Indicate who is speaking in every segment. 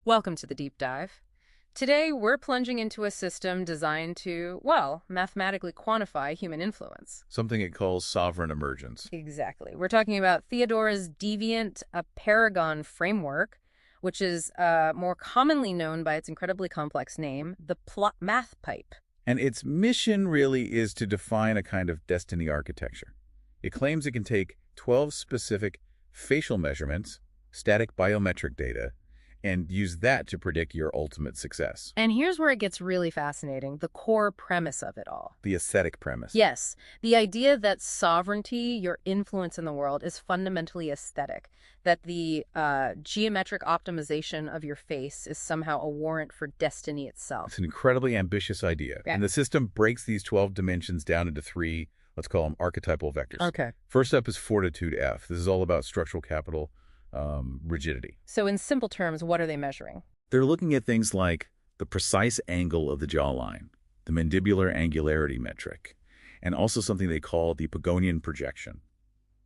Speaker 1: Welcome to the deep dive. Today, we're plunging into a system designed to, well, mathematically quantify human influence.
Speaker 2: Something it calls SovereignEmergence.
Speaker 1: Exactly. We're talking about Theodore's DeviantParagon framework, which is more commonly known by its incredibly complex name, the plot math pipe.
Speaker 2: And its mission really is to define a kind of destiny architecture. It claims it can take 12 specific facial measurements, static biometric data, and use that to predict your ultimate success.
Speaker 1: And here's where it gets really fascinating, the core premise of it all.
Speaker 2: The aesthetic premise.
Speaker 1: Yes, the idea that sovereignty, your influence in the world, is fundamentally aesthetic, that the geometric optimization of your face is somehow a warrant for destiny itself.
Speaker 2: It's an incredibly ambitious idea.
Speaker 1: Yeah.
Speaker 2: And the system breaks these 12 dimensions down into three, let's call them archetypal vectors.
Speaker 1: Okay.
Speaker 2: First up is fortitude F. This is all about structural capital rigidity.
Speaker 1: So in simple terms, what are they measuring?
Speaker 2: They're looking at things like the precise angle of the jawline, the mandibular angularity metric, and also something they call the Pagonian projection.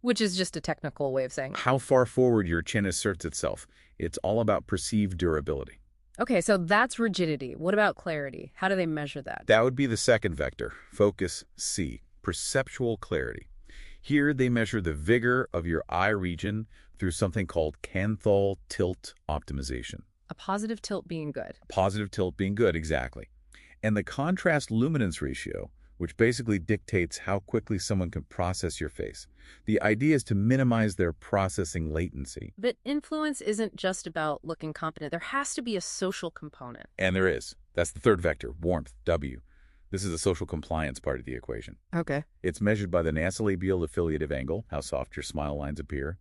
Speaker 1: Which is just a technical way of saying
Speaker 2: How far forward your chin asserts itself. It's all about perceived durability.
Speaker 1: Okay, so that's rigidity. What about clarity? How do they measure that?
Speaker 2: That would be the second vector, focus C, perceptual clarity. Here they measure the vigor of your eye region through something called Canthal tilt optimization.
Speaker 1: A positive tilt being good.
Speaker 2: Positive tilt being good, exactly. And the contrast luminance ratio, which basically dictates how quickly someone can process your face. The idea is to minimize their processing latency.
Speaker 1: But influence isn't just about looking competent. There has to be a social component.
Speaker 2: And there is. That's the third vector, warmth, W. This is the social compliance part of the equation.
Speaker 1: Okay.
Speaker 2: It's measured by the nasolabial affiliative angle, how soft your smile lines appear,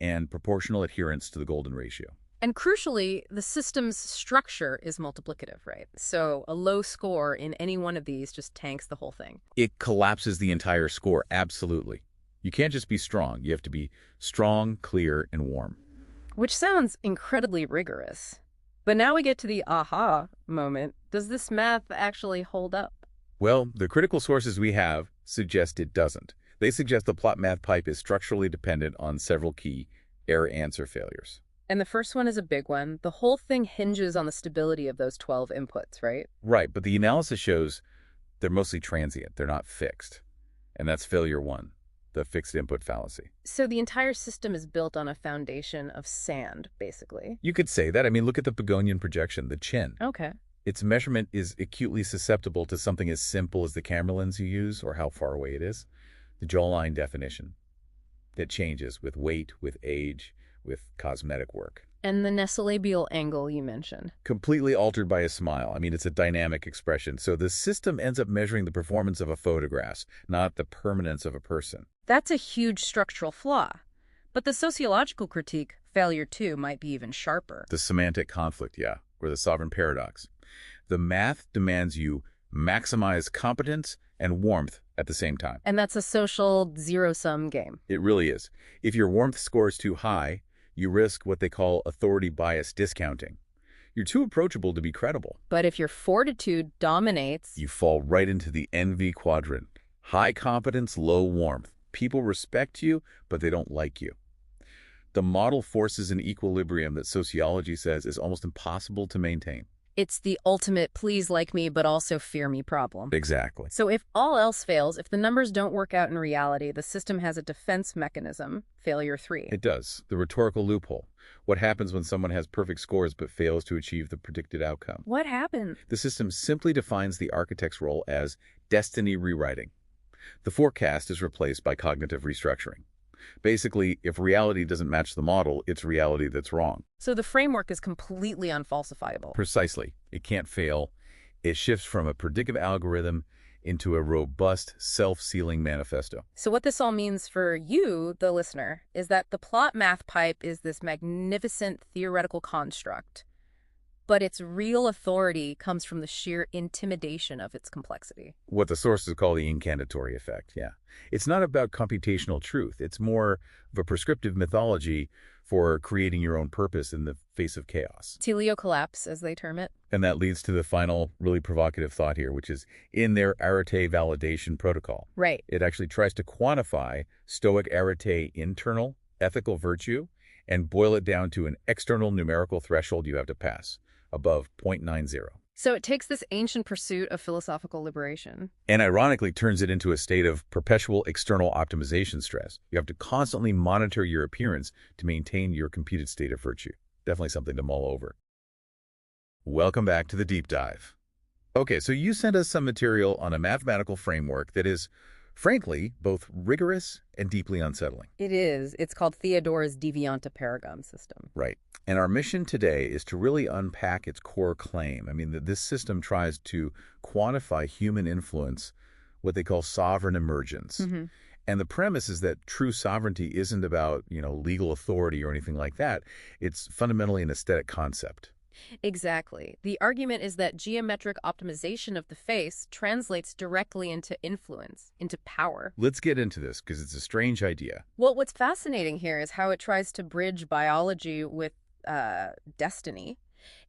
Speaker 2: and proportional adherence to the golden ratio.
Speaker 1: And crucially, the system's structure is multiplicative, right? So a low score in any one of these just tanks the whole thing.
Speaker 2: It collapses the entire score, absolutely. You can't just be strong. You have to be strong, clear, and warm.
Speaker 1: Which sounds incredibly rigorous. But now we get to the aha moment. Does this math actually hold up?
Speaker 2: Well, the critical sources we have suggest it doesn't. They suggest the plot math pipe is structurally dependent on several key error-answer failures.
Speaker 1: And the first one is a big one. The whole thing hinges on the stability of those 12 inputs, right?
Speaker 2: Right, but the analysis shows they're mostly transient. They're not fixed. And that's failure one, the fixed input fallacy.
Speaker 1: So the entire system is built on a foundation of sand, basically.
Speaker 2: You could say that. I mean, look at the Pagonian projection, the chin.
Speaker 1: Okay.
Speaker 2: Its measurement is acutely susceptible to something as simple as the camera lens you use or how far away it is. The jawline definition that changes with weight, with age, with cosmetic work.
Speaker 1: And the nasolabial angle you mentioned.
Speaker 2: Completely altered by a smile. I mean, it's a dynamic expression. So the system ends up measuring the performance of a photograph, not the permanence of a person.
Speaker 1: That's a huge structural flaw. But the sociological critique, failure 2, might be even sharper.
Speaker 2: The semantic conflict, yeah, or the sovereign paradox. The math demands you maximize competence and warmth at the same time.
Speaker 1: And that's a social zero-sum game.
Speaker 2: It really is. If your warmth score is too high, you risk what they call authority bias discounting. You're too approachable to be credible.
Speaker 1: But if your fortitude dominates,
Speaker 2: You fall right into the envy quadrant. High competence, low warmth. People respect you, but they don't like you. The model forces an equilibrium that sociology says is almost impossible to maintain.
Speaker 1: it's the ultimate please like me but also fear me problem.
Speaker 2: Exactly.
Speaker 1: So if all else fails, if the numbers don't work out in reality, the system has a defense mechanism, failure 3.
Speaker 2: It does. The rhetorical loophole. What happens when someone has perfect scores but fails to achieve the predicted outcome?
Speaker 1: What happened?
Speaker 2: The system simply defines the architect's role as destiny rewriting. The forecast is replaced by cognitive restructuring. Basically, if reality doesn't match the model, it's reality that's wrong.
Speaker 1: So the framework is completely unfalsifiable.
Speaker 2: Precisely. It can't fail. It shifts from a predictive algorithm into a robust, self-sealing manifesto.
Speaker 1: So what this all means for you, the listener, is that the plot math pipe is this magnificent theoretical construct, but its real authority comes from the sheer intimidation of its complexity.
Speaker 2: What the sources call the incantatory effect, yeah. It's not about computational truth. It's more of a prescriptive mythology for creating your own purpose in the face of chaos.
Speaker 1: Teleocollapse, as they term it.
Speaker 2: And that leads to the final really provocative thought here, which is in their Arete validation protocol.
Speaker 1: Right.
Speaker 2: It actually tries to quantify Stoic Arete internal ethical virtue and boil it down to an external numerical threshold you have to pass, above 0.90.
Speaker 1: So it takes this ancient pursuit of philosophical liberation.
Speaker 2: And ironically turns it into a state of perpetual external optimization stress. You have to constantly monitor your appearance to maintain your computed state of virtue. Definitely something to mull over. Welcome back to the deep dive. Okay, so you sent us some material on a mathematical framework that is, frankly, both rigorous and deeply unsettling.
Speaker 1: It is. It's called Theodore's DeviantParagon system.
Speaker 2: Right. And our mission today is to really unpack its core claim. I mean, this system tries to quantify human influence, what they call sovereign emergence. And the premise is that true sovereignty isn't about, legal authority or anything like that. It's fundamentally an aesthetic concept.
Speaker 1: Exactly. The argument is that geometric optimization of the face translates directly into influence, into power.
Speaker 2: Let's get into this, because it's a strange idea.
Speaker 1: Well, what's fascinating here is how it tries to bridge biology with destiny.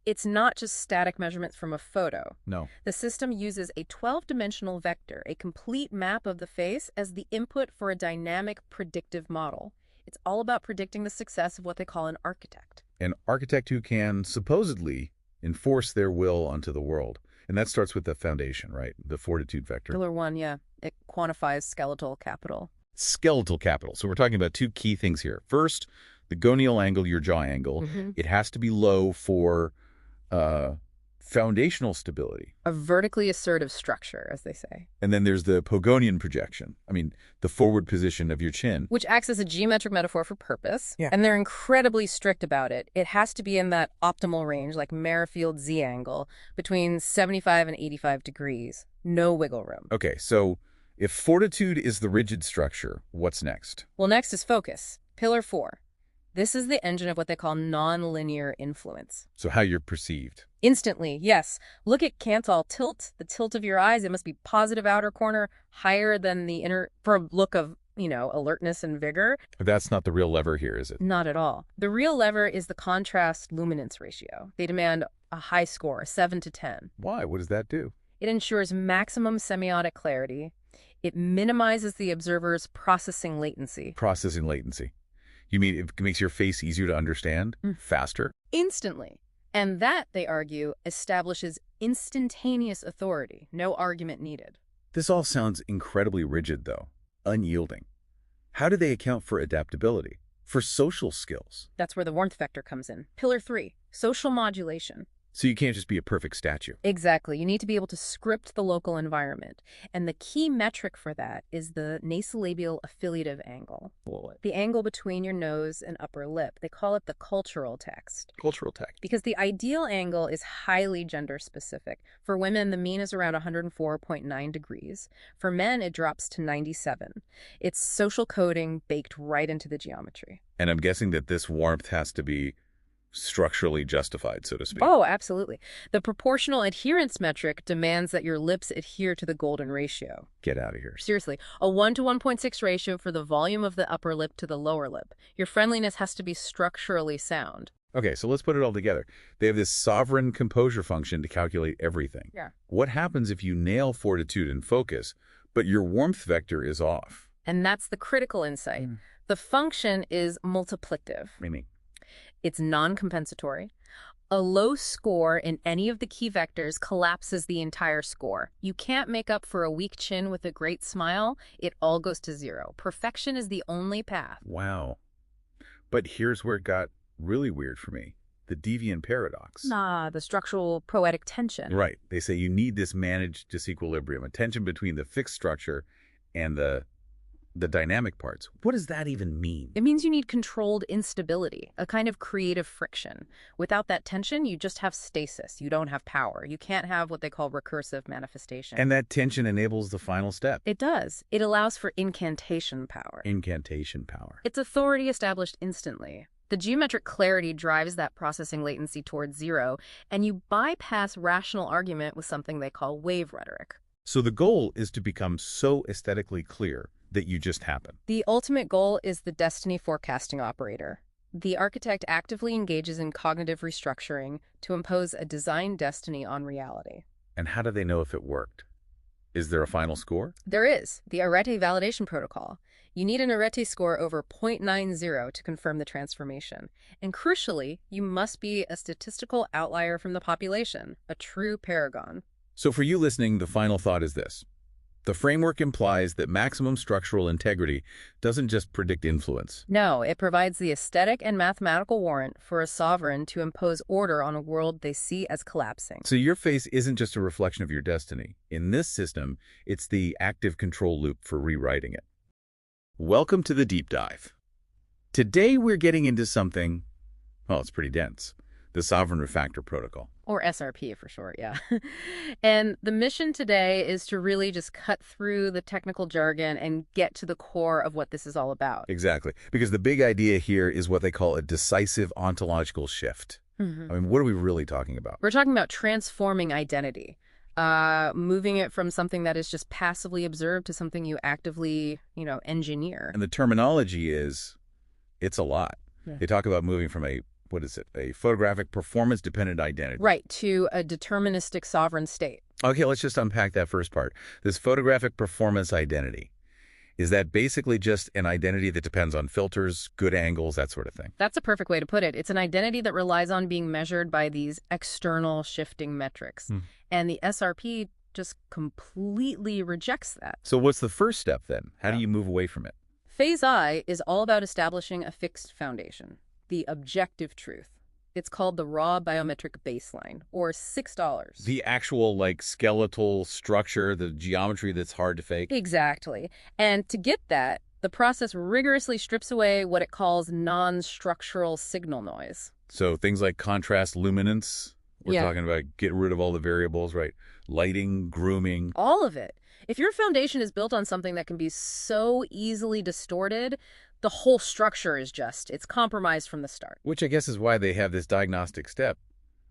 Speaker 1: It's not just static measurements from a photo.
Speaker 2: No.
Speaker 1: The system uses a 12-dimensional vector, a complete map of the face, as the input for a dynamic predictive model. It's all about predicting the success of what they call an architect.
Speaker 2: An architect who can supposedly enforce their will onto the world. And that starts with the foundation, right? The fortitude vector.
Speaker 1: Pillar 1, yeah. It quantifies skeletal capital.
Speaker 2: Skeletal capital. So we're talking about two key things here. First, the gonial angle, your jaw angle. It has to be low for foundational stability.
Speaker 1: A vertically assertive structure, as they say.
Speaker 2: And then there's the Pogonian projection. I mean, the forward position of your chin.
Speaker 1: Which acts as a geometric metaphor for purpose.
Speaker 2: Yeah.
Speaker 1: And they're incredibly strict about it. It has to be in that optimal range, like Merrifield Z angle, between 75 and 85 degrees. No wiggle room.
Speaker 2: Okay, so if fortitude is the rigid structure, what's next?
Speaker 1: Well, next is focus. Pillar 4. This is the engine of what they call nonlinear influence.
Speaker 2: So how you're perceived.
Speaker 1: Instantly, yes. Look at Cantal tilt, the tilt of your eyes. It must be positive outer corner, higher than the inner, for a look of, alertness and vigor.
Speaker 2: But that's not the real lever here, is it?
Speaker 1: Not at all. The real lever is the contrast luminance ratio. They demand a high score, 7 to 10.
Speaker 2: Why? What does that do?
Speaker 1: It ensures maximum semiotic clarity. It minimizes the observer's processing latency.
Speaker 2: Processing latency. You mean it makes your face easier to understand? Faster?
Speaker 1: Instantly. And that, they argue, establishes instantaneous authority. No argument needed.
Speaker 2: This all sounds incredibly rigid, though. Unyielding. How do they account for adaptability? For social skills?
Speaker 1: That's where the warmth vector comes in. Pillar 3, social modulation.
Speaker 2: So you can't just be a perfect statue.
Speaker 1: Exactly. You need to be able to script the local environment. And the key metric for that is the nasolabial affiliative angle.
Speaker 2: What?
Speaker 1: The angle between your nose and upper lip. They call it the cultural text.
Speaker 2: Cultural text.
Speaker 1: Because the ideal angle is highly gender specific. For women, the mean is around 104.9 degrees. For men, it drops to 97. It's social coding baked right into the geometry.
Speaker 2: And I'm guessing that this warmth has to be structurally justified, so to speak.
Speaker 1: Oh, absolutely. The proportional adherence metric demands that your lips adhere to the golden ratio.
Speaker 2: Get out of here.
Speaker 1: Seriously, a 1 to 1.6 ratio for the volume of the upper lip to the lower lip. Your friendliness has to be structurally sound.
Speaker 2: Okay, so let's put it all together. They have this sovereign composure function to calculate everything.
Speaker 1: Yeah.
Speaker 2: What happens if you nail fortitude and focus, but your warmth vector is off?
Speaker 1: And that's the critical insight. The function is multiplicative.
Speaker 2: Meaning?
Speaker 1: It's non-compensatory. A low score in any of the key vectors collapses the entire score. You can't make up for a weak chin with a great smile. It all goes to 0. Perfection is the only path.
Speaker 2: Wow. But here's where it got really weird for me. The deviant paradox.
Speaker 1: The structural poetic tension.
Speaker 2: Right. They say you need this managed disequilibrium, a tension between the fixed structure and the dynamic parts. What does that even mean?
Speaker 1: It means you need controlled instability, a kind of creative friction. Without that tension, you just have stasis. You don't have power. You can't have what they call recursive manifestation.
Speaker 2: And that tension enables the final step.
Speaker 1: It does. It allows for incantation power.
Speaker 2: Incantation power.
Speaker 1: It's authority established instantly. The geometric clarity drives that processing latency towards 0, and you bypass rational argument with something they call wave rhetoric.
Speaker 2: So the goal is to become so aesthetically clear that you just happen.
Speaker 1: The ultimate goal is the destiny forecasting operator. The architect actively engages in cognitive restructuring to impose a design destiny on reality.
Speaker 2: And how do they know if it worked? Is there a final score?
Speaker 1: There is, the Arete validation protocol. You need an Arete score over 0.90 to confirm the transformation. And crucially, you must be a statistical outlier from the population, a true paragon.
Speaker 2: So for you listening, the final thought is this. The framework implies that maximum structural integrity doesn't just predict influence.
Speaker 1: No, it provides the aesthetic and mathematical warrant for a sovereign to impose order on a world they see as collapsing.
Speaker 2: So your face isn't just a reflection of your destiny. In this system, it's the active control loop for rewriting it. Welcome to the deep dive. Today we're getting into something, well, it's pretty dense. The Sovereign Refactor Protocol.
Speaker 1: Or SRP for short, yeah. And the mission today is to really just cut through the technical jargon and get to the core of what this is all about.
Speaker 2: Exactly. Because the big idea here is what they call a decisive ontological shift. I mean, what are we really talking about?
Speaker 1: We're talking about transforming identity, moving it from something that is just passively observed to something you actively, engineer.
Speaker 2: And the terminology is, it's a lot.
Speaker 1: Yeah.
Speaker 2: They talk about moving from a photographic performance-dependent identity.
Speaker 1: Right, to a deterministic sovereign state.
Speaker 2: Okay, let's just unpack that first part. This photographic performance identity, is that basically just an identity that depends on filters, good angles, that sort of thing?
Speaker 1: That's a perfect way to put it. It's an identity that relies on being measured by these external shifting metrics. And the SRP just completely rejects that.
Speaker 2: So what's the first step then? How do you move away from it?
Speaker 1: Phase I is all about establishing a fixed foundation. The objective truth. It's called the raw biometric baseline, or $6.
Speaker 2: The actual, skeletal structure, the geometry that's hard to fake?
Speaker 1: Exactly. And to get that, the process rigorously strips away what it calls non-structural signal noise.
Speaker 2: So things like contrast, luminance, we're talking about get rid of all the variables, right? Lighting, grooming.
Speaker 1: All of it. If your foundation is built on something that can be so easily distorted, the whole structure is it's compromised from the start.
Speaker 2: Which I guess is why they have this diagnostic step,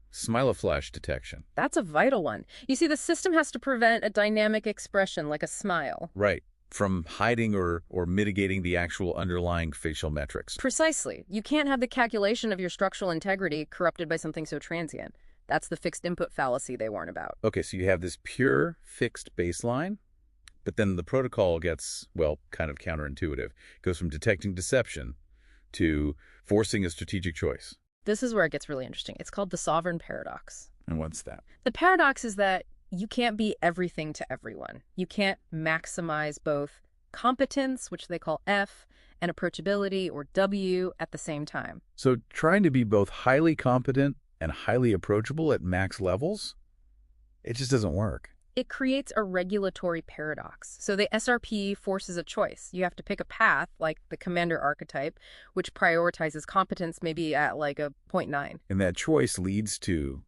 Speaker 2: smile-flash detection.
Speaker 1: That's a vital one. You see, the system has to prevent a dynamic expression like a smile.
Speaker 2: Right, from hiding or mitigating the actual underlying facial metrics.
Speaker 1: Precisely. You can't have the calculation of your structural integrity corrupted by something so transient. That's the fixed input fallacy they warn about.
Speaker 2: Okay, so you have this pure fixed baseline. But then the protocol gets, kind of counterintuitive. It goes from detecting deception to forcing a strategic choice.
Speaker 1: This is where it gets really interesting. It's called the sovereign paradox.
Speaker 2: And what's that?
Speaker 1: The paradox is that you can't be everything to everyone. You can't maximize both competence, which they call F, and approachability, or W, at the same time.
Speaker 2: So trying to be both highly competent and highly approachable at max levels, it just doesn't work.
Speaker 1: It creates a regulatory paradox. So the SRP forces a choice. You have to pick a path, like the commander archetype, which prioritizes competence maybe at a 0.9.
Speaker 2: And that choice leads to,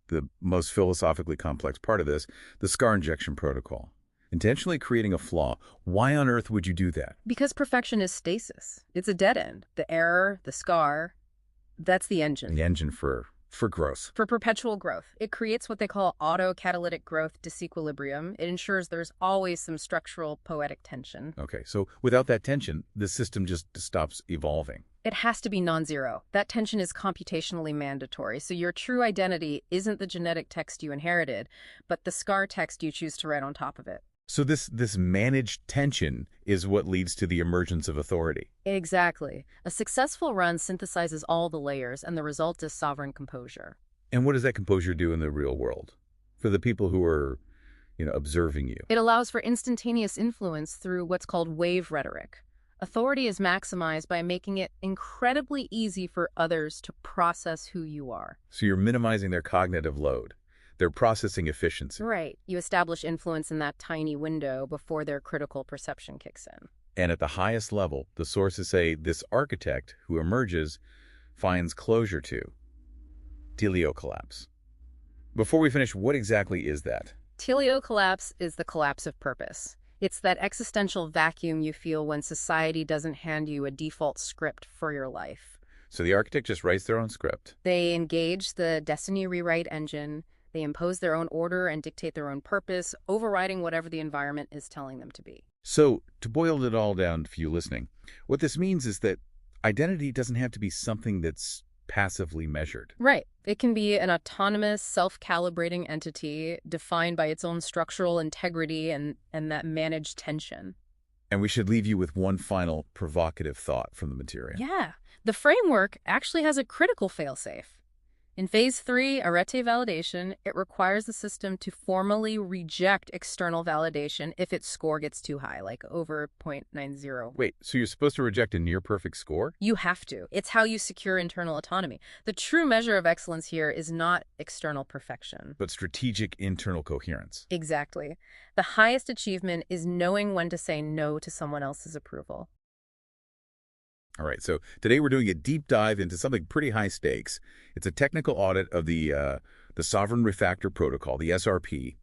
Speaker 2: the most philosophically complex part of this, the scar injection protocol. Intentionally creating a flaw. Why on earth would you do that?
Speaker 1: Because perfection is stasis. It's a dead end. The error, the scar, that's the engine.
Speaker 2: The engine for growth.
Speaker 1: For perpetual growth. It creates what they call autocatalytic growth disequilibrium. It ensures there's always some structural poetic tension.
Speaker 2: Okay, so without that tension, the system just stops evolving.
Speaker 1: It has to be non-zero. That tension is computationally mandatory. So your true identity isn't the genetic text you inherited, but the scar text you choose to write on top of it.
Speaker 2: So this managed tension is what leads to the emergence of authority.
Speaker 1: Exactly. A successful run synthesizes all the layers, and the result is sovereign composure.
Speaker 2: And what does that composure do in the real world? For the people who are, observing you?
Speaker 1: It allows for instantaneous influence through what's called wave rhetoric. Authority is maximized by making it incredibly easy for others to process who you are.
Speaker 2: So you're minimizing their cognitive load. Their processing efficiency.
Speaker 1: Right. You establish influence in that tiny window before their critical perception kicks in.
Speaker 2: And at the highest level, the sources say this architect who emerges finds closure to teleocollapse. Before we finish, what exactly is that?
Speaker 1: Teleocollapse is the collapse of purpose. It's that existential vacuum you feel when society doesn't hand you a default script for your life.
Speaker 2: So the architect just writes their own script.
Speaker 1: They engage the destiny rewrite engine. They impose their own order and dictate their own purpose, overriding whatever the environment is telling them to be.
Speaker 2: So, to boil it all down for you listening, what this means is that identity doesn't have to be something that's passively measured.
Speaker 1: Right. It can be an autonomous, self-calibrating entity defined by its own structural integrity and that managed tension.
Speaker 2: And we should leave you with one final provocative thought from the material.
Speaker 1: Yeah, the framework actually has a critical failsafe. In phase 3, Arete validation, it requires the system to formally reject external validation if its score gets too high, like over 0.90.
Speaker 2: Wait, so you're supposed to reject a near-perfect score?
Speaker 1: You have to. It's how you secure internal autonomy. The true measure of excellence here is not external perfection,
Speaker 2: But strategic internal coherence.
Speaker 1: exactly. The highest achievement is knowing when to say no to someone else's approval.
Speaker 2: All right, so today we're doing a deep dive into something pretty high stakes. It's a technical audit of the Sovereign Refactor Protocol, the SRP.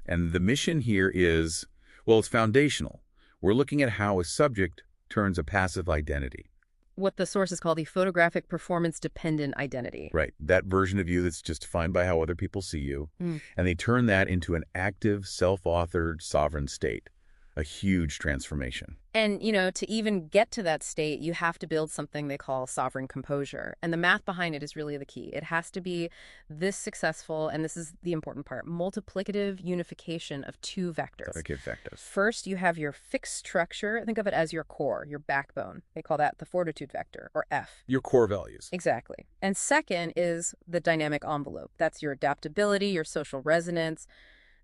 Speaker 2: And the mission here is, well, it's foundational. We're looking at how a subject turns a passive identity.
Speaker 1: What the sources call the photographic performance-dependent identity.
Speaker 2: Right, that version of you that's just defined by how other people see you. And they turn that into an active, self-authored, sovereign state. A huge transformation.
Speaker 1: And, to even get to that state, you have to build something they call sovereign composure. And the math behind it is really the key. It has to be this successful, and this is the important part, multiplicative unification of two vectors.
Speaker 2: Okay, vectors.
Speaker 1: First, you have your fixed structure. Think of it as your core, your backbone. They call that the fortitude vector, or F.
Speaker 2: Your core values.
Speaker 1: Exactly. And second is the dynamic envelope. That's your adaptability, your social resonance,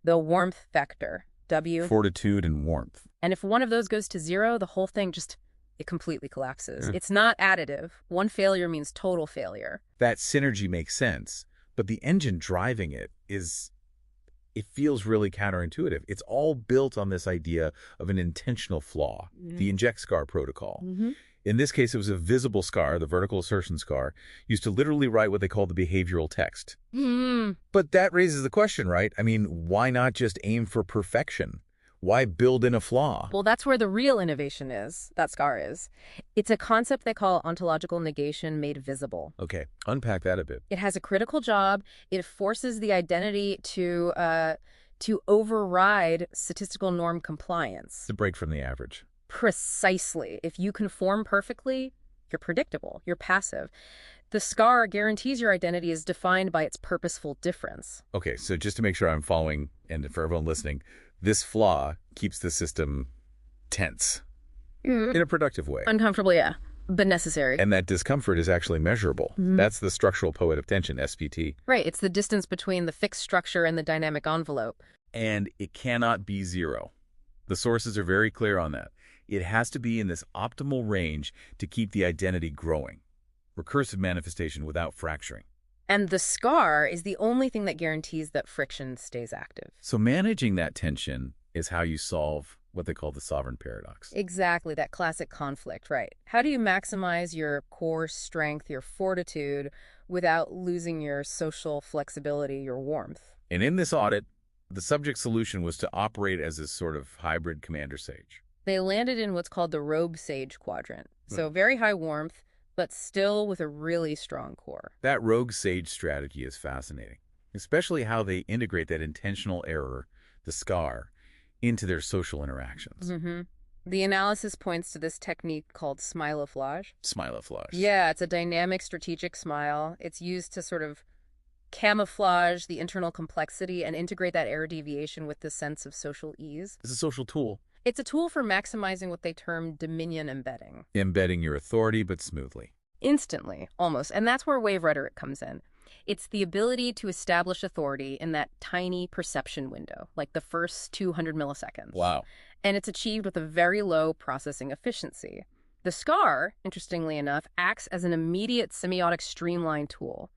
Speaker 1: the warmth vector. W.
Speaker 2: Fortitude and warmth.
Speaker 1: And if one of those goes to 0, the whole thing it completely collapses. It's not additive. One failure means total failure.
Speaker 2: That synergy makes sense, but the engine driving it feels really counterintuitive. It's all built on this idea of an intentional flaw, the inject scar protocol. In this case, it was a visible scar, the vertical assertion scar, used to literally write what they call the behavioral text. But that raises the question, right? I mean, why not just aim for perfection? Why build in a flaw?
Speaker 1: Well, that's where the real innovation is, that scar is. It's a concept they call ontological negation made visible.
Speaker 2: Okay, unpack that a bit.
Speaker 1: It has a critical job. It forces the identity to override statistical norm compliance.
Speaker 2: To break from the average.
Speaker 1: Precisely. If you conform perfectly, you're predictable, you're passive. The scar guarantees your identity is defined by its purposeful difference.
Speaker 2: Okay, so just to make sure I'm following, and for everyone listening, this flaw keeps the system tense in a productive way.
Speaker 1: Uncomfortable, yeah, but necessary.
Speaker 2: And that discomfort is actually measurable. That's the structural poet of tension, SPT.
Speaker 1: Right, it's the distance between the fixed structure and the dynamic envelope.
Speaker 2: And it cannot be 0. The sources are very clear on that. It has to be in this optimal range to keep the identity growing. Recursive manifestation without fracturing.
Speaker 1: And the scar is the only thing that guarantees that friction stays active.
Speaker 2: So managing that tension is how you solve what they call the sovereign paradox.
Speaker 1: Exactly, that classic conflict, right? How do you maximize your core strength, your fortitude, without losing your social flexibility, your warmth?
Speaker 2: And in this audit, the subject solution was to operate as this sort of hybrid commander sage.
Speaker 1: They landed in what's called the rogue sage quadrant. So very high warmth, but still with a really strong core.
Speaker 2: That rogue sage strategy is fascinating, especially how they integrate that intentional error, the scar, into their social interactions.
Speaker 1: The analysis points to this technique called smiloflage.
Speaker 2: Smiloflage.
Speaker 1: Yeah, it's a dynamic strategic smile. It's used to sort of camouflage the internal complexity and integrate that error deviation with the sense of social ease.
Speaker 2: It's a social tool.
Speaker 1: It's a tool for maximizing what they term dominion embedding.
Speaker 2: Embedding your authority, but smoothly.
Speaker 1: Instantly, almost. And that's where wave rhetoric comes in. It's the ability to establish authority in that tiny perception window, like the first 200 milliseconds.
Speaker 2: Wow.
Speaker 1: And it's achieved with a very low processing efficiency. The scar, interestingly enough, acts as an immediate semiotic streamline tool.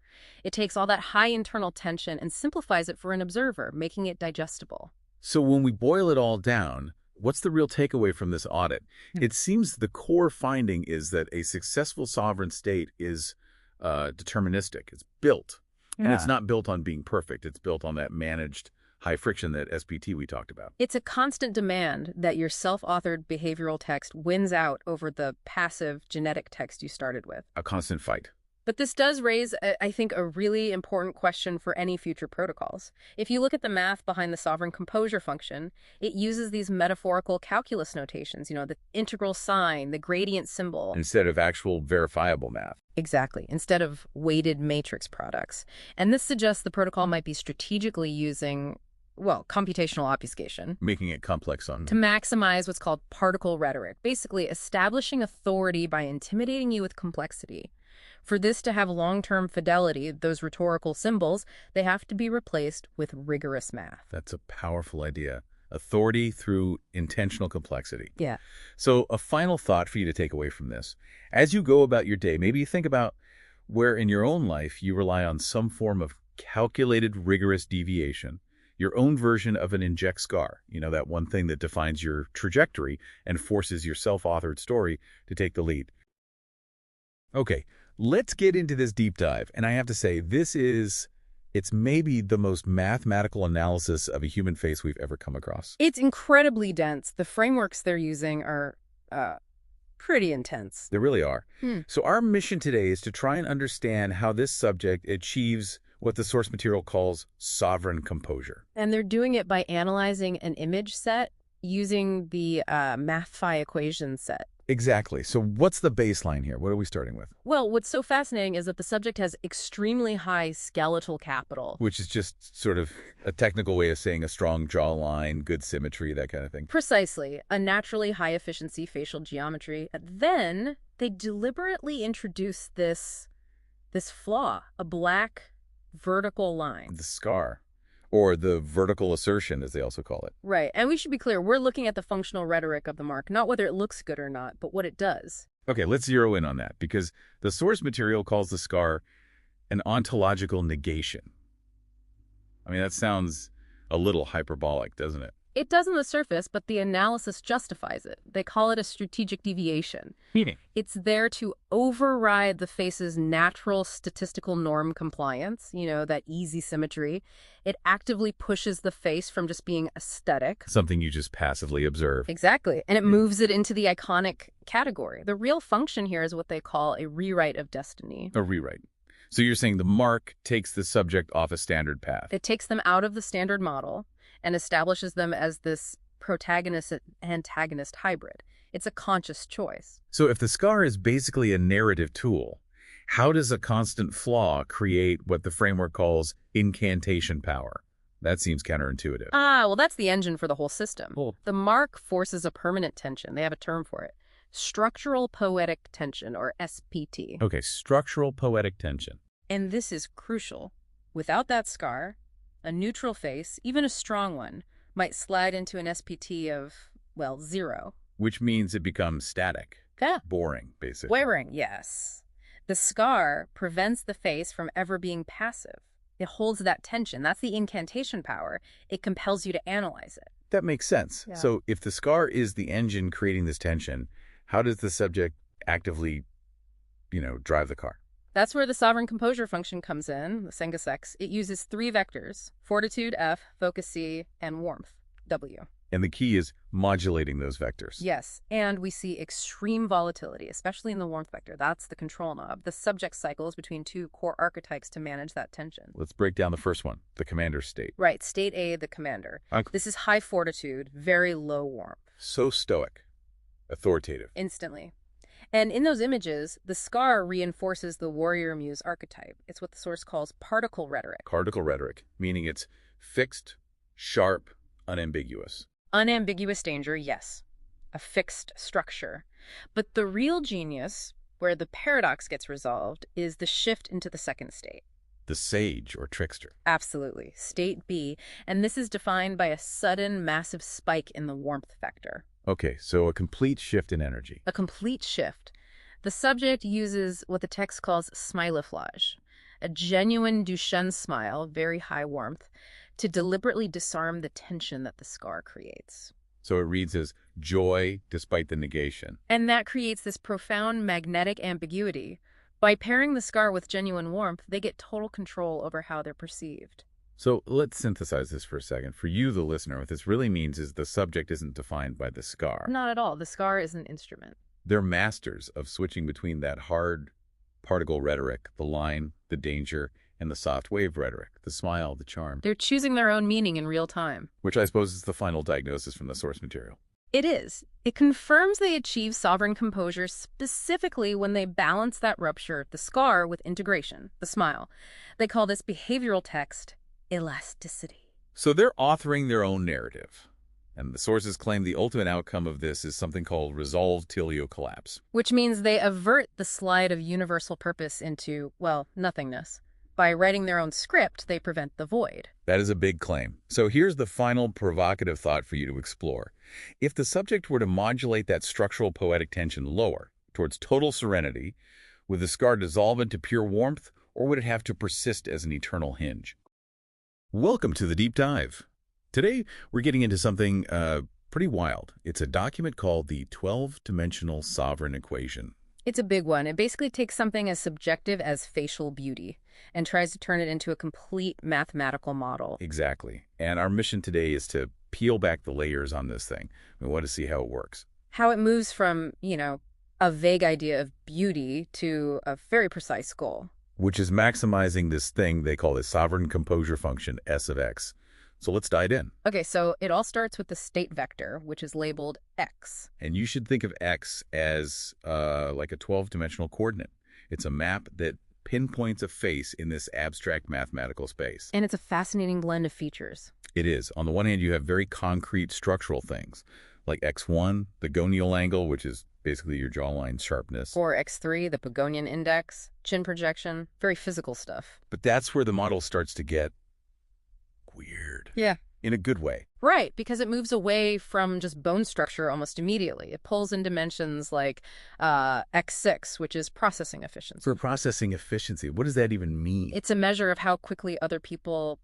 Speaker 1: It takes all that high internal tension and simplifies it for an observer, making it digestible.
Speaker 2: So when we boil it all down, what's the real takeaway from this audit? It seems the core finding is that a successful sovereign state is deterministic. It's built. And it's not built on being perfect. It's built on that managed high friction, that SPT we talked about.
Speaker 1: It's a constant demand that your self-authored behavioral text wins out over the passive genetic text you started with.
Speaker 2: A constant fight.
Speaker 1: But this does raise, I think, a really important question for any future protocols. If you look at the math behind the sovereign composure function, it uses these metaphorical calculus notations, the integral sign, the gradient symbol.
Speaker 2: Instead of actual verifiable math.
Speaker 1: Exactly, instead of weighted matrix products. And this suggests the protocol might be strategically using well, computational obfuscation,
Speaker 2: Making it complex on...
Speaker 1: to maximize what's called particle rhetoric, basically establishing authority by intimidating you with complexity. For this to have long-term fidelity, those rhetorical symbols, they have to be replaced with rigorous math.
Speaker 2: That's a powerful idea. Authority through intentional complexity.
Speaker 1: Yeah.
Speaker 2: So a final thought for you to take away from this. As you go about your day, maybe you think about where in your own life you rely on some form of calculated, rigorous deviation, your own version of an inject scar, that one thing that defines your trajectory and forces your self-authored story to take the lead. Okay, let's get into this deep dive. And I have to say, it's maybe the most mathematical analysis of a human face we've ever come across.
Speaker 1: It's incredibly dense. The frameworks they're using are pretty intense.
Speaker 2: They really are. So our mission today is to try and understand how this subject achieves what the source material calls sovereign composure.
Speaker 1: And they're doing it by analyzing an image set using the MathPhi equation set.
Speaker 2: Exactly. So what's the baseline here? What are we starting with?
Speaker 1: Well, what's so fascinating is that the subject has extremely high skeletal capital.
Speaker 2: Which is just sort of a technical way of saying a strong jawline, good symmetry, that kind of thing.
Speaker 1: Precisely. A naturally high-efficiency facial geometry. Then they deliberately introduce this flaw, a black vertical line.
Speaker 2: The scar. Or the vertical assertion, as they also call it.
Speaker 1: Right. And we should be clear, we're looking at the functional rhetoric of the mark, not whether it looks good or not, but what it does.
Speaker 2: Okay, let's zero in on that, because the source material calls the scar an ontological negation. I mean, that sounds a little hyperbolic, doesn't it?
Speaker 1: It does on the surface, but the analysis justifies it. They call it a strategic deviation.
Speaker 2: Meaning?
Speaker 1: It's there to override the face's natural statistical norm compliance, that easy symmetry. It actively pushes the face from just being aesthetic.
Speaker 2: Something you just passively observe.
Speaker 1: Exactly. And it moves it into the iconic category. The real function here is what they call a rewrite of destiny.
Speaker 2: A rewrite. So you're saying the mark takes the subject off a standard path.
Speaker 1: It takes them out of the standard model and establishes them as this protagonist-antagonist hybrid. It's a conscious choice.
Speaker 2: So if the scar is basically a narrative tool, how does a constant flaw create what the framework calls incantation power? That seems counterintuitive.
Speaker 1: Well, that's the engine for the whole system.
Speaker 2: Well,
Speaker 1: The mark forces a permanent tension. They have a term for it. Structural poetic tension, or SPT.
Speaker 2: okay, structural poetic tension.
Speaker 1: And this is crucial. Without that scar, a neutral face, even a strong one, might slide into an SPT of, 0.
Speaker 2: Which means it becomes static.
Speaker 1: Yeah.
Speaker 2: Boring, basically.
Speaker 1: Wearing, yes. The scar prevents the face from ever being passive. It holds that tension. That's the incantation power. It compels you to analyze it.
Speaker 2: That makes sense.
Speaker 1: Yeah.
Speaker 2: So if the scar is the engine creating this tension, how does the subject actively, drive the car?
Speaker 1: That's where the sovereign composure function comes in, the Sengasex. It uses 3 vectors: fortitude, F, focus, C, and warmth, W.
Speaker 2: And the key is modulating those vectors.
Speaker 1: Yes, and we see extreme volatility, especially in the warmth vector. That's the control knob. The subject cycles between 2 core archetypes to manage that tension.
Speaker 2: Let's break down the first one, the commander state.
Speaker 1: Right, state A, the commander. This is high fortitude, very low warmth.
Speaker 2: So stoic, authoritative.
Speaker 1: Instantly. And in those images, the scar reinforces the warrior muse archetype. It's what the source calls particle rhetoric.
Speaker 2: Particle rhetoric, meaning it's fixed, sharp, unambiguous.
Speaker 1: Unambiguous danger, yes. A fixed structure. But the real genius, where the paradox gets resolved, is the shift into the second state.
Speaker 2: The sage or trickster.
Speaker 1: Absolutely. State B. And this is defined by a sudden, massive spike in the warmth vector.
Speaker 2: Okay, so a complete shift in energy.
Speaker 1: A complete shift. The subject uses what the text calls smiliflage, a genuine Duchenne smile, very high warmth, to deliberately disarm the tension that the scar creates.
Speaker 2: So it reads as joy despite the negation.
Speaker 1: And that creates this profound magnetic ambiguity. By pairing the scar with genuine warmth, they get total control over how they're perceived.
Speaker 2: So let's synthesize this for a second. For you, the listener, what this really means is the subject isn't defined by the scar.
Speaker 1: Not at all. The scar is an instrument.
Speaker 2: They're masters of switching between that hard particle rhetoric, the line, the danger, and the soft wave rhetoric, the smile, the charm.
Speaker 1: They're choosing their own meaning in real time.
Speaker 2: Which I suppose is the final diagnosis from the source material.
Speaker 1: It is. It confirms they achieve sovereign composure specifically when they balance that rupture, the scar, with integration, the smile. They call this behavioral text elasticity.
Speaker 2: So they're authoring their own narrative. And the sources claim the ultimate outcome of this is something called resolved teleological collapse.
Speaker 1: Which means they avert the slide of universal purpose into, well, nothingness. By writing their own script, they prevent the void.
Speaker 2: That is a big claim. So here's the final provocative thought for you to explore. If the subject were to modulate that structural poetic tension lower, towards total serenity, would the scar dissolve into pure warmth, or would it have to persist as an eternal hinge? Welcome to the Deep Dive. Today, we're getting into something pretty wild. It's a document called the 12-dimensional sovereign equation.
Speaker 1: It's a big one. It basically takes something as subjective as facial beauty and tries to turn it into a complete mathematical model.
Speaker 2: Exactly. And our mission today is to peel back the layers on this thing. We want to see how it works.
Speaker 1: How it moves from, a vague idea of beauty to a very precise goal.
Speaker 2: Which is maximizing this thing they call the sovereign composure function, S of x. So let's dive in.
Speaker 1: Okay, so it all starts with the state vector, which is labeled x.
Speaker 2: And you should think of x as like a 12-dimensional coordinate. It's a map that pinpoints a face in this abstract mathematical space.
Speaker 1: And it's a fascinating blend of features.
Speaker 2: It is. On the one hand, you have very concrete structural things, like x1, the gonial angle, which is basically your jawline sharpness.
Speaker 1: Or x3, the Pagonian index, chin projection, very physical stuff.
Speaker 2: But that's where the model starts to get weird.
Speaker 1: Yeah.
Speaker 2: In a good way.
Speaker 1: Right, because it moves away from just bone structure almost immediately. It pulls in dimensions like x6, which is processing efficiency.
Speaker 2: For processing efficiency, what does that even mean?
Speaker 1: It's a measure of how quickly other people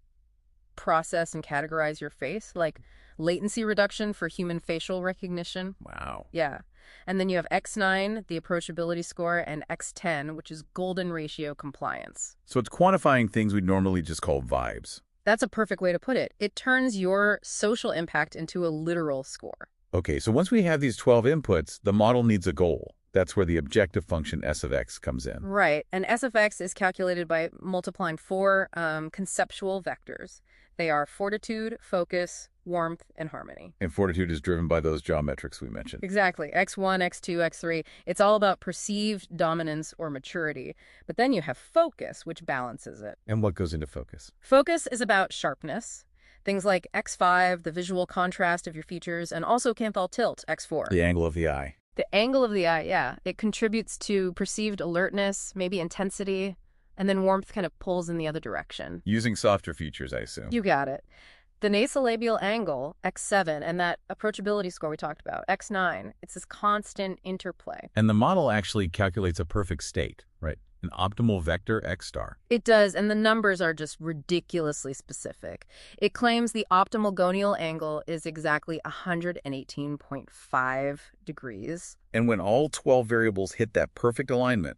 Speaker 1: process and categorize your face, like latency reduction for human facial recognition.
Speaker 2: Wow.
Speaker 1: Yeah. And then you have X9, the approachability score, and X10, which is golden ratio compliance.
Speaker 2: So it's quantifying things we'd normally just call vibes.
Speaker 1: That's a perfect way to put it. It turns your social impact into a literal score.
Speaker 2: Okay, so once we have these 12 inputs, the model needs a goal. That's where the objective function S of x comes in.
Speaker 1: Right, and S of x is calculated by multiplying four conceptual vectors. They are fortitude, focus, warmth, and harmony.
Speaker 2: And fortitude is driven by those geometrics we mentioned.
Speaker 1: Exactly. X1, X2, X3. It's all about perceived dominance or maturity. But then you have focus, which balances it.
Speaker 2: And what goes into focus?
Speaker 1: Focus is about sharpness. Things like X5, the visual contrast of your features, and also Canthal tilt, X4.
Speaker 2: The angle of the eye.
Speaker 1: The angle of the eye, yeah. It contributes to perceived alertness, maybe intensity, and then warmth kind of pulls in the other direction.
Speaker 2: Using softer features, I assume.
Speaker 1: You got it. The nasolabial angle, X7, and that approachability score we talked about, X9, it's this constant interplay.
Speaker 2: And the model actually calculates a perfect state, right? An optimal vector X star.
Speaker 1: It does, and the numbers are just ridiculously specific. It claims the optimal gonial angle is exactly 118.5 degrees.
Speaker 2: And when all 12 variables hit that perfect alignment,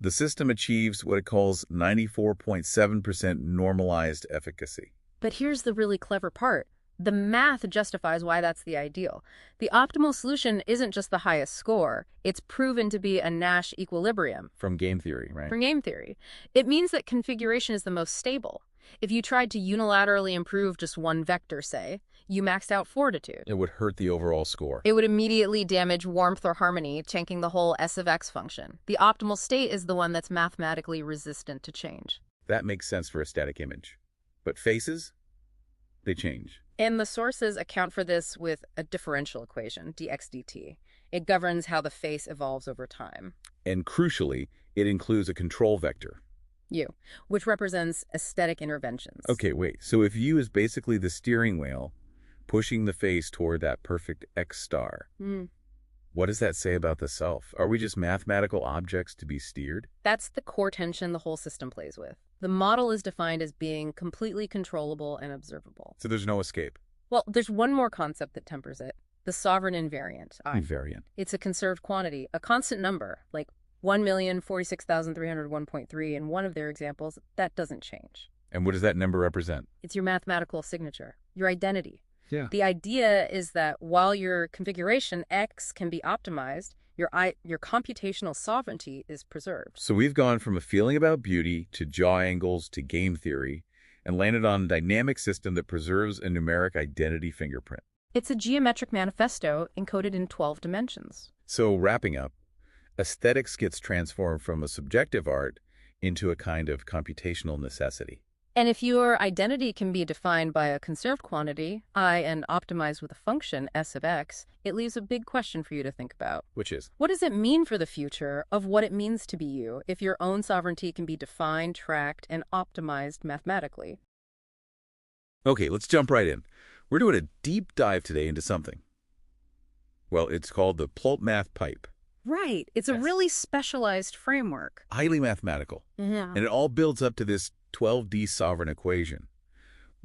Speaker 2: the system achieves what it calls 94.7% normalized efficacy.
Speaker 1: But here's the really clever part. The math justifies why that's the ideal. The optimal solution isn't just the highest score. It's proven to be a Nash equilibrium.
Speaker 2: From game theory, right?
Speaker 1: From game theory. It means that configuration is the most stable. If you tried to unilaterally improve just one vector, say, you maxed out fortitude.
Speaker 2: It would hurt the overall score.
Speaker 1: It would immediately damage warmth or harmony, changing the whole S of x function. The optimal state is the one that's mathematically resistant to change.
Speaker 2: That makes sense for a static image. But faces? They change.
Speaker 1: And the sources account for this with a differential equation, dx dt. It governs how the face evolves over time.
Speaker 2: And crucially, it includes a control vector.
Speaker 1: U, which represents aesthetic interventions.
Speaker 2: Okay, wait. So if U is basically the steering wheel, pushing the face toward that perfect X star, what does that say about the self? Are we just mathematical objects to be steered?
Speaker 1: That's the core tension the whole system plays with. The model is defined as being completely controllable and observable.
Speaker 2: So there's no escape.
Speaker 1: Well, there's one more concept that tempers it. The sovereign invariant, I.
Speaker 2: Invariant.
Speaker 1: It's a conserved quantity, a constant number, like 1,046,301.3 in one of their examples. That doesn't change.
Speaker 2: And what does that number represent?
Speaker 1: It's your mathematical signature, your identity.
Speaker 2: Yeah.
Speaker 1: The idea is that while your configuration X can be optimized, your computational sovereignty is preserved.
Speaker 2: So we've gone from a feeling about beauty to jaw angles to game theory and landed on a dynamic system that preserves a numeric identity fingerprint.
Speaker 1: It's a geometric manifesto encoded in 12 dimensions.
Speaker 2: So wrapping up, aesthetics gets transformed from a subjective art into a kind of computational necessity.
Speaker 1: And if your identity can be defined by a conserved quantity, I, and optimized with a function, s of x, it leaves a big question for you to think about.
Speaker 2: Which is?
Speaker 1: What does it mean for the future of what it means to be you if your own sovereignty can be defined, tracked, and optimized mathematically?
Speaker 2: Okay, let's jump right in. We're doing a deep dive today into something. Well, it's called the plot math pipe.
Speaker 1: Right. It's a really specialized framework.
Speaker 2: Highly mathematical.
Speaker 1: Yeah.
Speaker 2: And it all builds up to this 12D sovereign equation.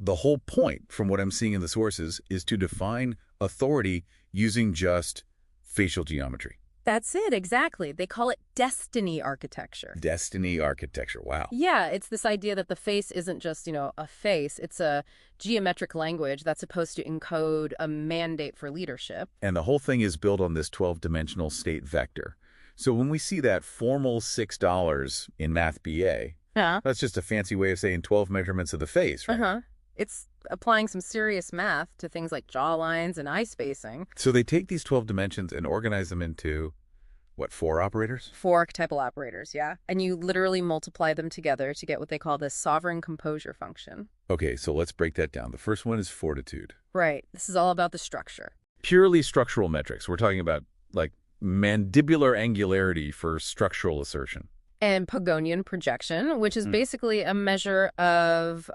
Speaker 2: The whole point, from what I'm seeing in the sources, is to define authority using just facial geometry.
Speaker 1: That's it, exactly. They call it destiny architecture.
Speaker 2: Destiny architecture, wow.
Speaker 1: Yeah, it's this idea that the face isn't just, a face. It's a geometric language that's supposed to encode a mandate for leadership.
Speaker 2: And the whole thing is built on this 12-dimensional state vector. So when we see that formal $6 in Math BA, that's just a fancy way of saying 12 measurements of the face, right?
Speaker 1: It's applying some serious math to things like jaw lines and eye spacing.
Speaker 2: So they take these 12 dimensions and organize them into, what, 4 operators?
Speaker 1: 4 archetypal operators, yeah. And you literally multiply them together to get what they call the sovereign composure function.
Speaker 2: Okay, so let's break that down. The first one is fortitude.
Speaker 1: Right. This is all about the structure.
Speaker 2: Purely structural metrics. We're talking about, like, mandibular angularity for structural assertion.
Speaker 1: And Pagonian projection, which is basically a measure of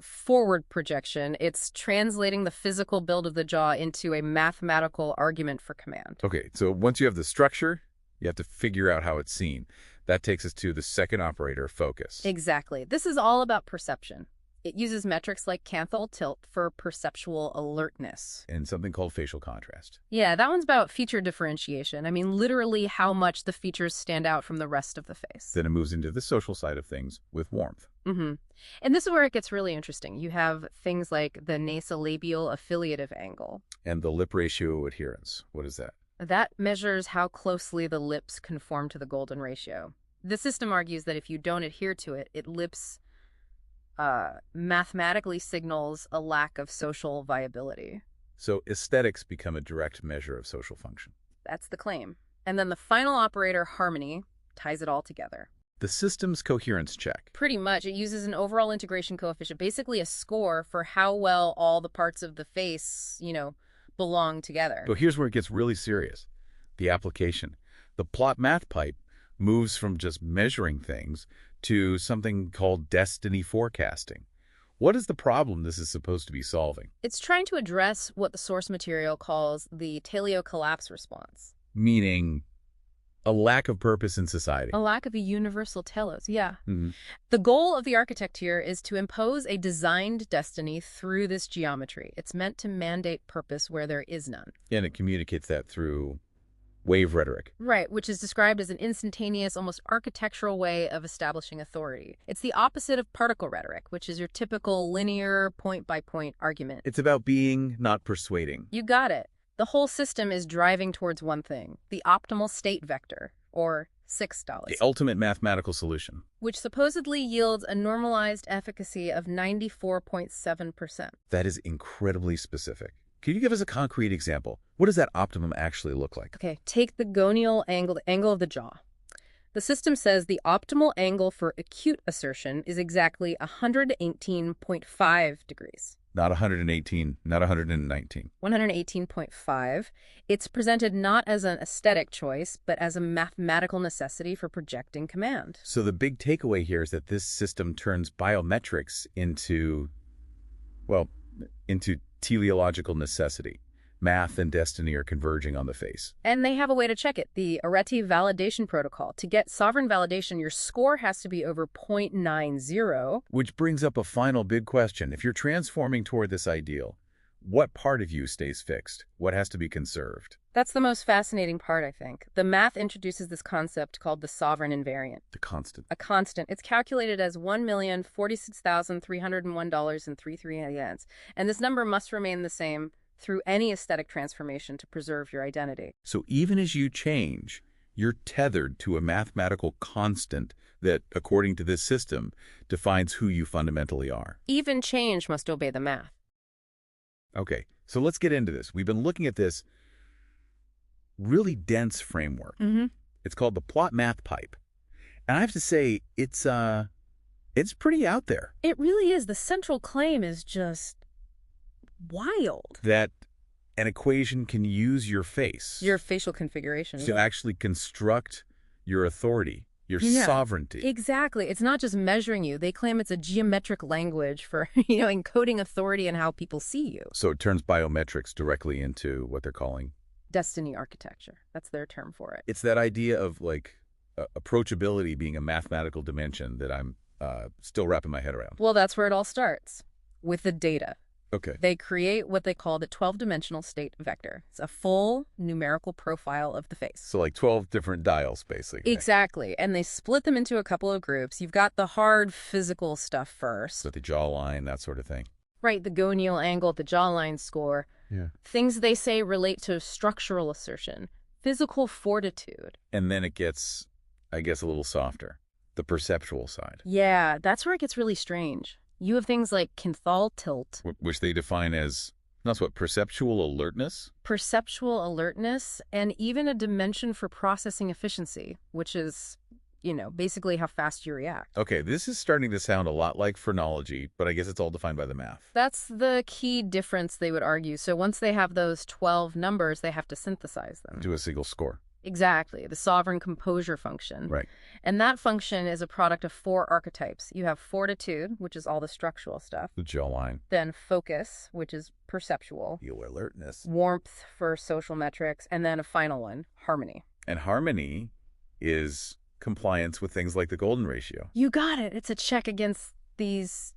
Speaker 1: forward projection. It's translating the physical build of the jaw into a mathematical argument for command.
Speaker 2: Okay, so once you have the structure, you have to figure out how it's seen. That takes us to the second operator, focus.
Speaker 1: Exactly. This is all about perception. It uses metrics like canthal tilt for perceptual alertness.
Speaker 2: And something called facial contrast.
Speaker 1: Yeah, that one's about feature differentiation. I mean, literally how much the features stand out from the rest of the face.
Speaker 2: Then it moves into the social side of things with warmth.
Speaker 1: And this is where it gets really interesting. You have things like the nasolabial affiliative angle.
Speaker 2: And the lip ratio adherence. What is that?
Speaker 1: That measures how closely the lips conform to the golden ratio. The system argues that if you don't adhere to it, lips mathematically signals a lack of social viability.
Speaker 2: So aesthetics become a direct measure of social function.
Speaker 1: That's the claim. And then the final operator, harmony, ties it all together.
Speaker 2: The system's coherence check.
Speaker 1: Pretty much. It uses an overall integration coefficient, basically a score for how well all the parts of the face, belong together.
Speaker 2: But here's where it gets really serious. The application. The plot math pipe moves from just measuring things to something called destiny forecasting. What is the problem this is supposed to be solving?
Speaker 1: It's trying to address what the source material calls the teleocollapse response.
Speaker 2: Meaning a lack of purpose in society.
Speaker 1: A lack of a universal telos, yeah. The goal of the architect here is to impose a designed destiny through this geometry. It's meant to mandate purpose where there is none.
Speaker 2: And it communicates that through wave rhetoric.
Speaker 1: Right, which is described as an instantaneous, almost architectural way of establishing authority. It's the opposite of particle rhetoric, which is your typical linear, point-by-point argument.
Speaker 2: It's about being, not persuading.
Speaker 1: You got it. The whole system is driving towards one thing, the optimal state vector, or $6.
Speaker 2: The ultimate mathematical solution.
Speaker 1: Which supposedly yields a normalized efficacy of 94.7%.
Speaker 2: That is incredibly specific. Can you give us a concrete example? What does that optimum actually look like?
Speaker 1: Okay, take the gonial angle, the angle of the jaw. The system says the optimal angle for acute assertion is exactly 118.5 degrees.
Speaker 2: Not 118, not 119.
Speaker 1: 118.5. It's presented not as an aesthetic choice, but as a mathematical necessity for projecting command.
Speaker 2: So the big takeaway here is that this system turns biometrics into teleological necessity. Math and destiny are converging on the face.
Speaker 1: And they have a way to check it, the AretéPoetic validation protocol. To get sovereign validation, your score has to be over 0.90.
Speaker 2: Which brings up a final big question. If you're transforming toward this ideal, what part of you stays fixed? What has to be conserved?
Speaker 1: That's the most fascinating part, I think. The math introduces this concept called the sovereign invariant.
Speaker 2: The constant.
Speaker 1: A constant. It's calculated as $1,046,301.33. And this number must remain the same through any aesthetic transformation to preserve your identity.
Speaker 2: So even as you change, you're tethered to a mathematical constant that, according to this system, defines who you fundamentally are.
Speaker 1: Even change must obey the math.
Speaker 2: Okay, so let's get into this. We've been looking at this really dense framework. It's called the plot math pipe. And I have to say, it's It's pretty out there.
Speaker 1: It really is. The central claim is just wild.
Speaker 2: That an equation can use your face.
Speaker 1: Your facial configuration.
Speaker 2: To actually construct your authority, your sovereignty.
Speaker 1: Exactly. It's not just measuring you. They claim it's a geometric language for, encoding authority and how people see you.
Speaker 2: So it turns biometrics directly into what they're calling
Speaker 1: destiny architecture. That's their term for it.
Speaker 2: It's that idea of approachability being a mathematical dimension that I'm still wrapping my head around.
Speaker 1: Well, that's where it all starts, with the data.
Speaker 2: Okay.
Speaker 1: They create what they call the 12-dimensional state vector. It's a full numerical profile of the face.
Speaker 2: So like 12 different dials, basically.
Speaker 1: Exactly. And they split them into a couple of groups. You've got the hard physical stuff first.
Speaker 2: So the jawline, that sort of thing.
Speaker 1: Right, the gonial angle, the jawline score.
Speaker 2: Yeah.
Speaker 1: Things they say relate to structural assertion, physical fortitude.
Speaker 2: And then it gets, I guess, a little softer. The perceptual side.
Speaker 1: Yeah, that's where it gets really strange. You have things like Kinthal tilt.
Speaker 2: Which they define as, that's what, perceptual alertness?
Speaker 1: Perceptual alertness, and even a dimension for processing efficiency, which is, basically how fast you react.
Speaker 2: Okay, this is starting to sound a lot like phrenology, but I guess it's all defined by the math.
Speaker 1: That's the key difference, they would argue. So once they have those 12 numbers, they have to synthesize them.
Speaker 2: Do a single score.
Speaker 1: Exactly, the sovereign composure function.
Speaker 2: Right.
Speaker 1: And that function is a product of 4 archetypes. You have fortitude, which is all the structural stuff.
Speaker 2: The jawline.
Speaker 1: Then focus, which is perceptual.
Speaker 2: Your alertness.
Speaker 1: Warmth for social metrics. And then a final one, harmony.
Speaker 2: And harmony is compliance with things like the golden ratio.
Speaker 1: You got it. It's a check against these,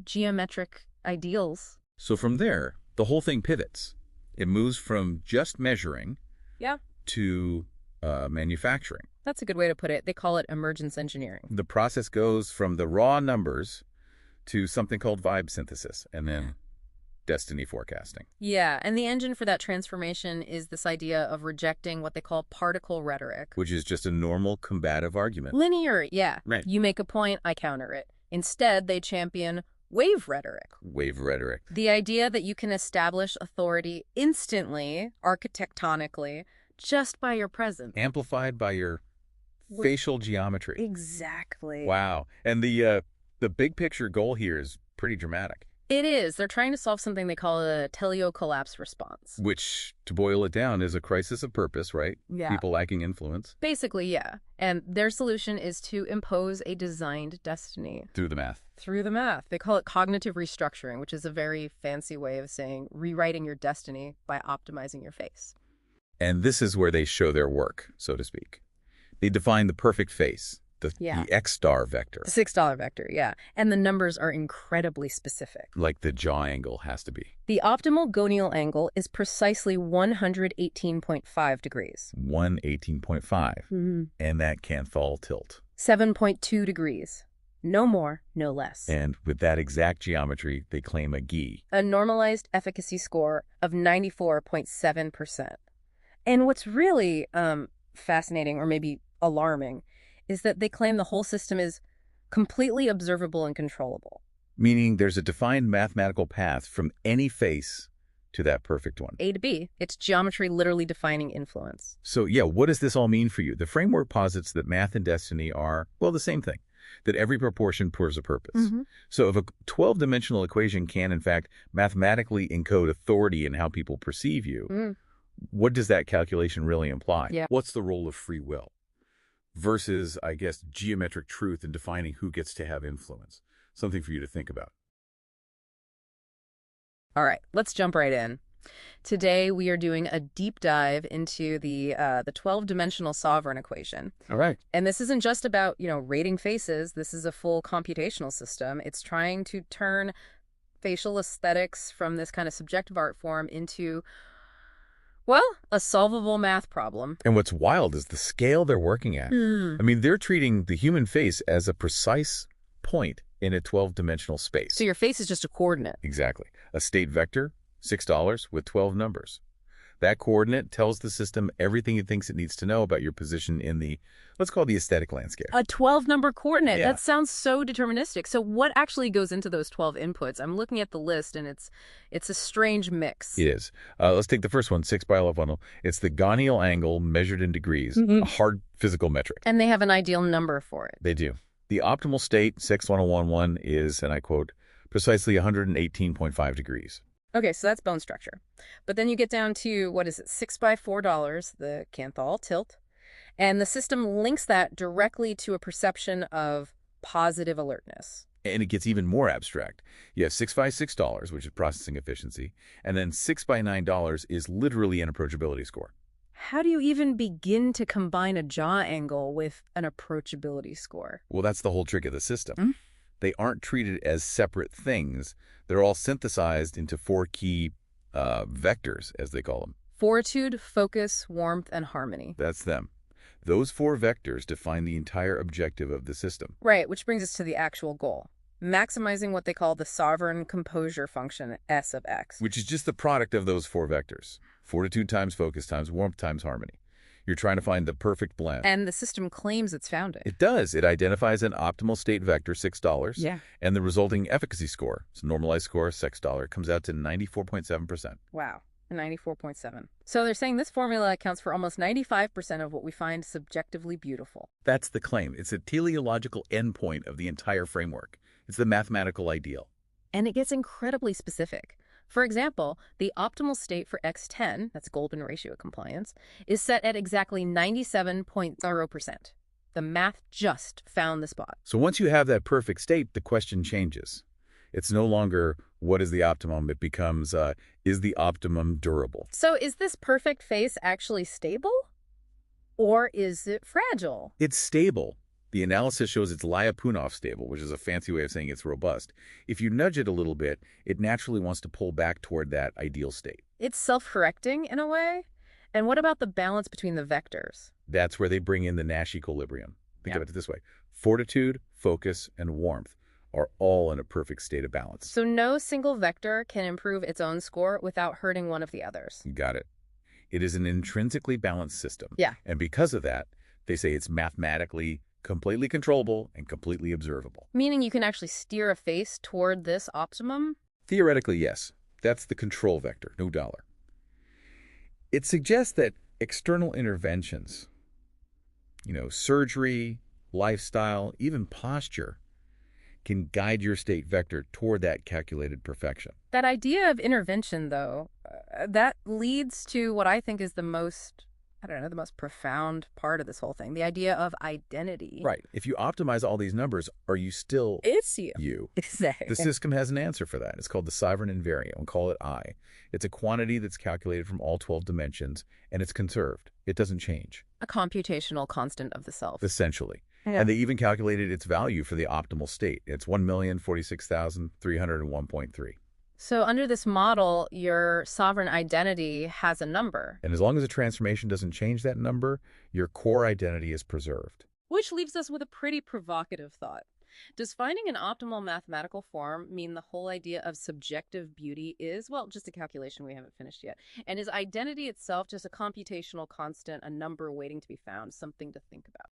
Speaker 1: geometric ideals.
Speaker 2: So from there, the whole thing pivots. It moves from just measuring to manufacturing.
Speaker 1: That's a good way to put it. They call it emergence engineering.
Speaker 2: The process goes from the raw numbers to something called vibe synthesis and then destiny forecasting.
Speaker 1: Yeah, and the engine for that transformation is this idea of rejecting what they call particle rhetoric.
Speaker 2: Which is just a normal combative argument.
Speaker 1: Linear, yeah.
Speaker 2: Right.
Speaker 1: You make a point, I counter it. Instead, they champion wave rhetoric.
Speaker 2: Wave rhetoric.
Speaker 1: The idea that you can establish authority instantly, architectonically, just by your presence.
Speaker 2: Amplified by your facial geometry.
Speaker 1: Exactly.
Speaker 2: Wow. And the big picture goal here is pretty dramatic.
Speaker 1: It is. They're trying to solve something they call a teleocollapse response.
Speaker 2: Which, to boil it down, is a crisis of purpose, right?
Speaker 1: Yeah.
Speaker 2: People lacking influence.
Speaker 1: Basically, yeah. And their solution is to impose a designed destiny.
Speaker 2: Through the math.
Speaker 1: Through the math. They call it cognitive restructuring, which is a very fancy way of saying rewriting your destiny by optimizing your face.
Speaker 2: And this is where they show their work, so to speak. They define the perfect face, the X-star vector.
Speaker 1: The $6 vector, yeah. And the numbers are incredibly specific.
Speaker 2: Like the jaw angle has to be.
Speaker 1: The optimal gonial angle is precisely 118.5 degrees.
Speaker 2: 118.5. Mm-hmm. And that Kinthal tilt.
Speaker 1: 7.2 degrees. No more, no less.
Speaker 2: And with that exact geometry, they claim a GI.
Speaker 1: A normalized efficacy score of 94.7%. And what's really fascinating, or maybe alarming, is that they claim the whole system is completely observable and controllable.
Speaker 2: Meaning there's a defined mathematical path from any face to that perfect one.
Speaker 1: A to B. It's geometry literally defining influence.
Speaker 2: So yeah, what does this all mean for you? The framework posits that math and destiny are, well, the same thing. That every proportion serves a purpose. Mm-hmm. So if a 12-dimensional equation can, in fact, mathematically encode authority in how people perceive you, what does that calculation really imply?
Speaker 1: Yeah.
Speaker 2: What's the role of free will versus, I guess, geometric truth in defining who gets to have influence? Something for you to think about.
Speaker 1: All right, let's jump right in. Today, we are doing a deep dive into the 12-dimensional sovereign equation.
Speaker 2: All right.
Speaker 1: And this isn't just about, rating faces. This is a full computational system. It's trying to turn facial aesthetics from this kind of subjective art form into, well, a solvable math problem.
Speaker 2: And what's wild is the scale they're working at. I mean, they're treating the human face as a precise point in a 12-dimensional space.
Speaker 1: So your face is just a coordinate.
Speaker 2: Exactly. A state vector, $6 with 12 numbers. That coordinate tells the system everything it thinks it needs to know about your position in the, let's call it the aesthetic landscape.
Speaker 1: A 12-number coordinate.
Speaker 2: Yeah.
Speaker 1: That sounds so deterministic. So what actually goes into those 12 inputs? I'm looking at the list, and it's a strange mix.
Speaker 2: It is. Let's take the first one, 6 by 11. It's the gonial angle measured in degrees, a hard physical metric.
Speaker 1: And they have an ideal number for it.
Speaker 2: They do. The optimal state, 61011, is, and I quote, precisely 118.5 degrees.
Speaker 1: Okay, so that's bone structure. But then you get down to, what is it, $6 by $4, the Canthal tilt, and the system links that directly to a perception of positive alertness.
Speaker 2: And it gets even more abstract. You have 6 by $6, which is processing efficiency, and then 6 by $9 is literally an approachability score.
Speaker 1: How do you even begin to combine a jaw angle with an approachability score?
Speaker 2: Well, that's the whole trick of the system.
Speaker 1: Mm.
Speaker 2: They aren't treated as separate things. They're all synthesized into 4 key vectors, as they call them.
Speaker 1: Fortitude, focus, warmth, and harmony.
Speaker 2: That's them. Those 4 vectors define the entire objective of the system.
Speaker 1: Right, which brings us to the actual goal. Maximizing what they call the sovereign composure function, S of X.
Speaker 2: Which is just the product of those 4 vectors. Fortitude times focus times warmth times harmony. You're trying to find the perfect blend.
Speaker 1: And the system claims it's found it.
Speaker 2: It does. It identifies an optimal state vector, $6.
Speaker 1: Yeah.
Speaker 2: And the resulting efficacy score, so normalized score, $6, comes out to 94.7%.
Speaker 1: Wow. 94.7. So they're saying this formula accounts for almost 95% of what we find subjectively beautiful.
Speaker 2: That's the claim. It's a teleological endpoint of the entire framework. It's the mathematical ideal.
Speaker 1: And it gets incredibly specific. For example, the optimal state for X10, that's golden ratio compliance, is set at exactly 97.0%. The math just found the spot.
Speaker 2: So once you have that perfect state, the question changes. It's no longer, what is the optimum? It becomes, is the optimum durable?
Speaker 1: So is this perfect face actually stable? Or is it fragile?
Speaker 2: It's stable. The analysis shows it's Lyapunov stable, which is a fancy way of saying it's robust. If you nudge it a little bit, it naturally wants to pull back toward that ideal state.
Speaker 1: It's self-correcting in a way? And what about the balance between the vectors?
Speaker 2: That's where they bring in the Nash equilibrium. Think
Speaker 1: Yeah.
Speaker 2: of it this way. Fortitude, focus, and warmth are all in a perfect state of balance.
Speaker 1: So no single vector can improve its own score without hurting one of the others.
Speaker 2: You got it. It is an intrinsically balanced system.
Speaker 1: Yeah.
Speaker 2: And because of that, they say it's mathematically completely controllable and completely observable.
Speaker 1: Meaning you can actually steer a face toward this optimum?
Speaker 2: Theoretically, yes. That's the control vector, no dollar. It suggests that external interventions, surgery, lifestyle, even posture, can guide your state vector toward that calculated perfection.
Speaker 1: That idea of intervention, though, that leads to what I think is the most profound part of this whole thing. The idea of identity.
Speaker 2: Right. If you optimize all these numbers, are you still
Speaker 1: It's you.
Speaker 2: you?
Speaker 1: Exactly.
Speaker 2: The system has an answer for that. It's called the sovereign invariant. We'll call it I. It's a quantity that's calculated from all 12 dimensions, and it's conserved. It doesn't change.
Speaker 1: A computational constant of the self.
Speaker 2: Essentially.
Speaker 1: Yeah.
Speaker 2: And they even calculated its value for the optimal state. It's 1,046,301.3.
Speaker 1: So under this model, your sovereign identity has a number.
Speaker 2: And as long as the transformation doesn't change that number, your core identity is preserved.
Speaker 1: Which leaves us with a pretty provocative thought. Does finding an optimal mathematical form mean the whole idea of subjective beauty is, well, just a calculation we haven't finished yet? And is identity itself just a computational constant, a number waiting to be found, something to think about?